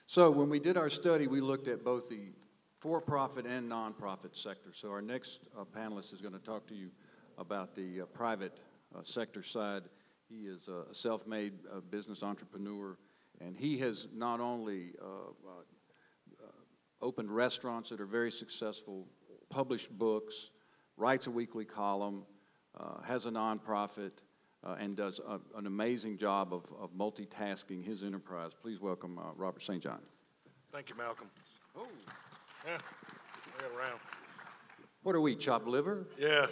So when we did our study, we looked at both the for-profit and nonprofit sector. So our next panelist is going to talk to you about the private sector side. He is a self-made business entrepreneur, and he has not only opened restaurants that are very successful, published books, writes a weekly column, has a nonprofit, and does an amazing job of multitasking his enterprise. Please welcome Robert St. John. Thank you, Malcolm. Oh, yeah, I got around. What are we, chopped liver? Yeah.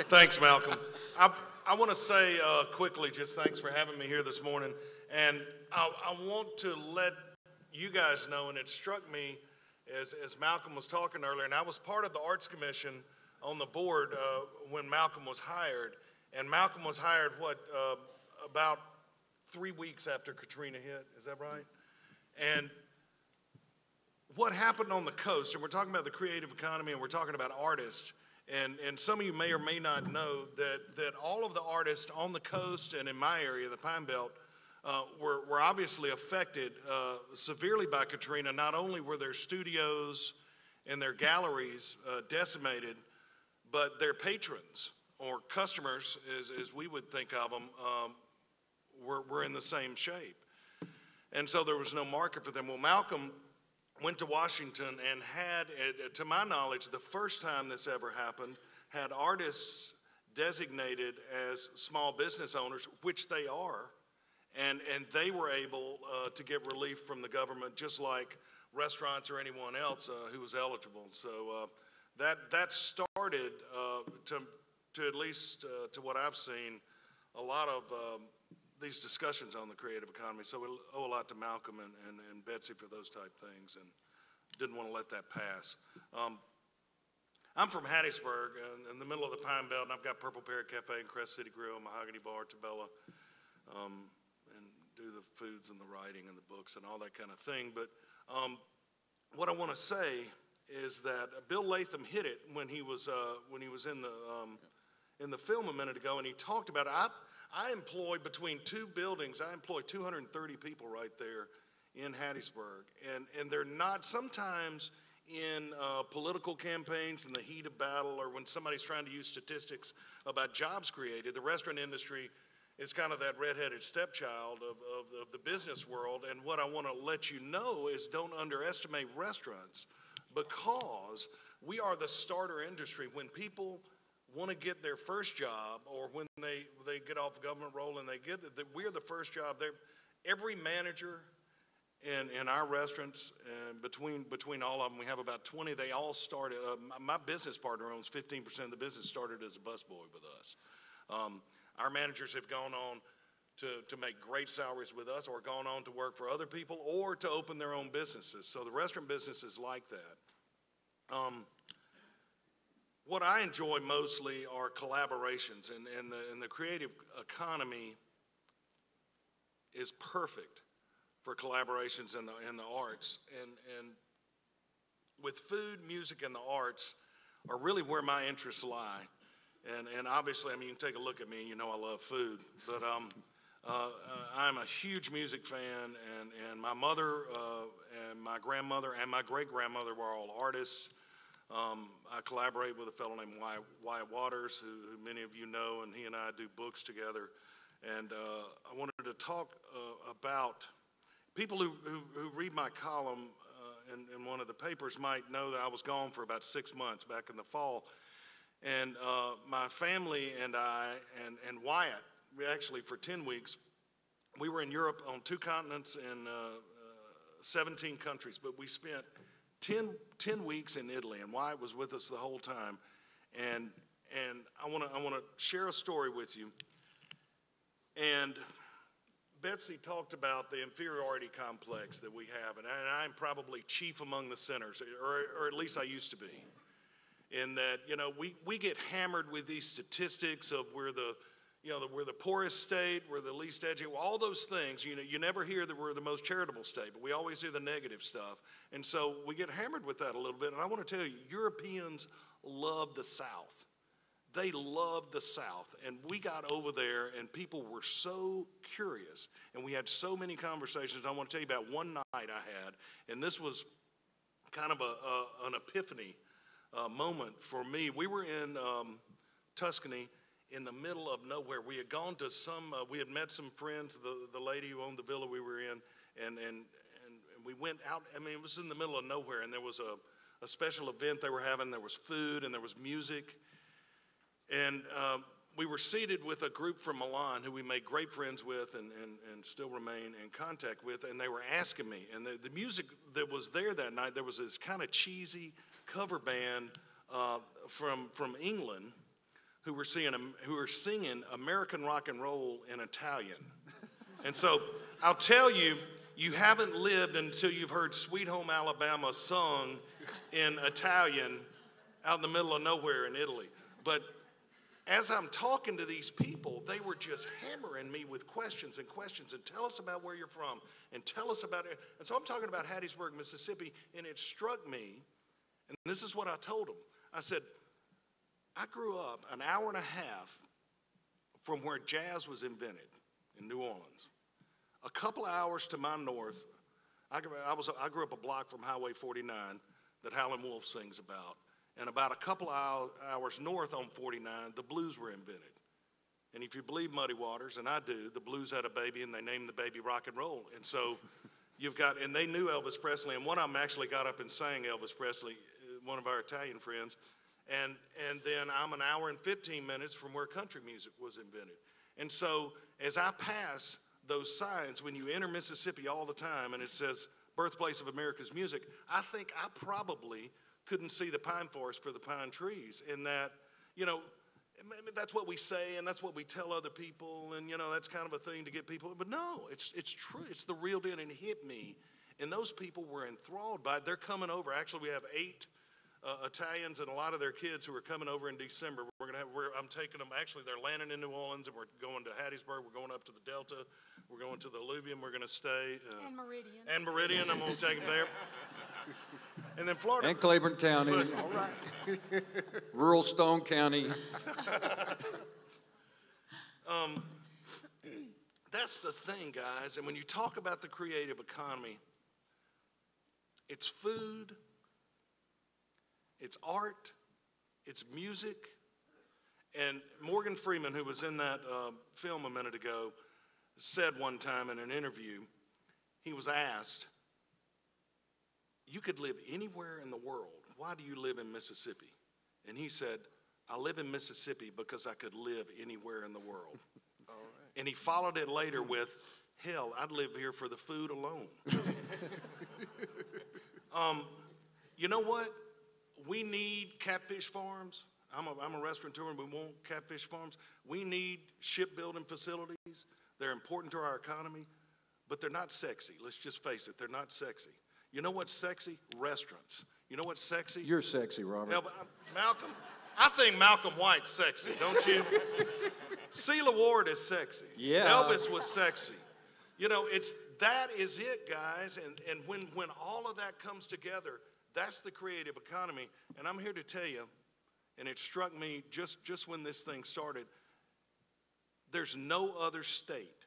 Thanks, Malcolm. I want to say quickly, just thanks for having me here this morning. And I want to let you guys know, and it struck me as Malcolm was talking earlier, and I was part of the Arts Commission on the board when Malcolm was hired. And Malcolm was hired, about 3 weeks after Katrina hit, is that right? And what happened on the coast, and we're talking about the creative economy and we're talking about artists, and some of you may or may not know that all of the artists on the coast and in my area, the Pine Belt, were obviously affected severely by Katrina. Not only were their studios and their galleries decimated, but their patrons or customers, as we would think of them, were in the same shape. And so there was no market for them. Well, Malcolm went to Washington and had, to my knowledge, the first time this ever happened, had artists designated as small business owners, which they are, and they were able to get relief from the government just like restaurants or anyone else who was eligible. So that started, to at least to what I've seen, a lot of these discussions on the creative economy. So we owe a lot to Malcolm and Betsy for those type things, and didn't want to let that pass. I'm from Hattiesburg, in the middle of the Pine Belt, and I've got Purple Parrot Cafe and Crest City Grill, Mahogany Bar, Tabella, and do the foods and the writing and the books and all that kind of thing. But what I want to say is that Bill Latham hit it when he was in the film a minute ago, and he talked about it. I employ between two buildings, I employ 230 people right there in Hattiesburg. And they're not, sometimes in political campaigns, in the heat of battle, or when somebody's trying to use statistics about jobs created, the restaurant industry is kind of that redheaded stepchild of the business world. And what I want to let you know is don't underestimate restaurants, because we are the starter industry. When people want to get their first job, or when they get off government roll and we're the first job. Every manager in our restaurants, and between all of them, we have about 20. They all started. My business partner owns 15% of the business. Started as a busboy with us. Our managers have gone on to make great salaries with us, or gone on to work for other people, or to open their own businesses. So the restaurant business is like that. What I enjoy mostly are collaborations, and the creative economy is perfect for collaborations in the arts. And with food, music, and the arts are really where my interests lie. And obviously, I mean, you can take a look at me and you know I love food, but I'm a huge music fan, and my mother and my grandmother and my great-grandmother were all artists. I collaborate with a fellow named Wyatt Waters, who many of you know, and he and I do books together. And I wanted to talk about people who read my column in one of the papers might know that I was gone for about 6 months back in the fall. And my family and I and Wyatt, we actually for 10 weeks, we were in Europe on 2 continents and 17 countries, but we spent 10 weeks in Italy, and Wyatt was with us the whole time. And I want to share a story with you. And Betsy talked about the inferiority complex that we have, and I'm probably chief among the sinners, or at least I used to be. In that, you know, we get hammered with these statistics of we're the poorest state, we're the least educated, all those things. You know, you never hear that we're the most charitable state, but we always hear the negative stuff. And so we get hammered with that a little bit. And I want to tell you, Europeans love the South. they loved the South. And we got over there, and people were so curious. And we had so many conversations. I want to tell you about one night I had, and this was kind of an epiphany moment for me. We were in Tuscany in the middle of nowhere. We had gone to we had met some friends, the lady who owned the villa we were in, and we went out. I mean, it was in the middle of nowhere, and there was a special event they were having. There was food, and there was music. And we were seated with a group from Milan who we made great friends with and still remain in contact with, and they were asking me. And the music that was there that night, there was this kind of cheesy cover band from England who were singing American rock and roll in Italian. And so I'll tell you, you haven't lived until you've heard Sweet Home Alabama sung in Italian out in the middle of nowhere in Italy. But as I'm talking to these people, they were just hammering me with questions and questions, and tell us about where you're from, and tell us about it. And so I'm talking about Hattiesburg, Mississippi, and it struck me, and this is what I told them. I said, I grew up an hour and a half from where jazz was invented in New Orleans. A couple of hours to my north, I grew up a block from Highway 49 that Howlin' Wolf sings about. And about a couple of hours north on 49, the blues were invented. And if you believe Muddy Waters, and I do, the blues had a baby, and they named the baby rock and roll. And so and they knew Elvis Presley, and one of them actually got up and sang Elvis Presley, one of our Italian friends. And then I'm an hour and 15 minutes from where country music was invented. And so as I pass those signs, when you enter Mississippi all the time, and it says birthplace of America's music, I think I probably couldn't see the pine forest for the pine trees. In that, that's what we say, and that's what we tell other people, and that's kind of a thing to get people. But no, it's true. It's the real deal, and it hit me. And those people were enthralled by it. They're coming over. Actually, we have 8 Italians and a lot of their kids who are coming over in December. I'm taking them. Actually, they're landing in New Orleans, and we're going to Hattiesburg. We're going up to the Delta. We're going to the Alluvium. We're going to stay. And Meridian. And Meridian. I'm going to take them there. And then Florida. And Claiborne County. All right. Rural Stone County. That's the thing, guys. And when you talk about the creative economy, it's food, it's art, it's music. And Morgan Freeman, who was in that film a minute ago, said one time in an interview, he was asked, you could live anywhere in the world. Why do you live in Mississippi? And he said, I live in Mississippi because I could live anywhere in the world. All right. And he followed it later with, hell, I'd live here for the food alone. You know what? We need catfish farms. I'm a restaurateur, and we want catfish farms. We need shipbuilding facilities. They're important to our economy, but they're not sexy. Let's just face it, they're not sexy. You know what's sexy? Restaurants. You know what's sexy? You're sexy, Robert. Malcolm? I think Malcolm White's sexy, don't you? Celia Ward is sexy. Yeah. Elvis was sexy. That is it, guys. And when all of that comes together, that's the creative economy. And I'm here to tell you, and it struck me just when this thing started, there's no other state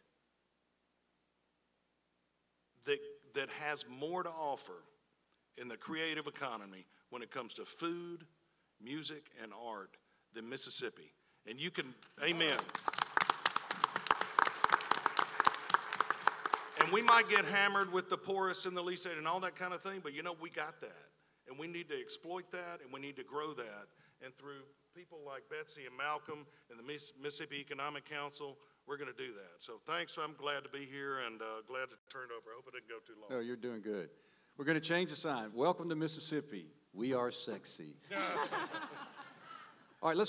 that has more to offer in the creative economy when it comes to food, music, and art than Mississippi. And you can, amen. And we might get hammered with the poorest and the least aid and all that kind of thing, but we got that. And we need to exploit that, and we need to grow that. And through people like Betsy and Malcolm and the Mississippi Economic Council, we're going to do that. So thanks. I'm glad to be here and glad to turn it over. I hope it didn't go too long. No, you're doing good. We're going to change the sign. Welcome to Mississippi. We are sexy. All right, let's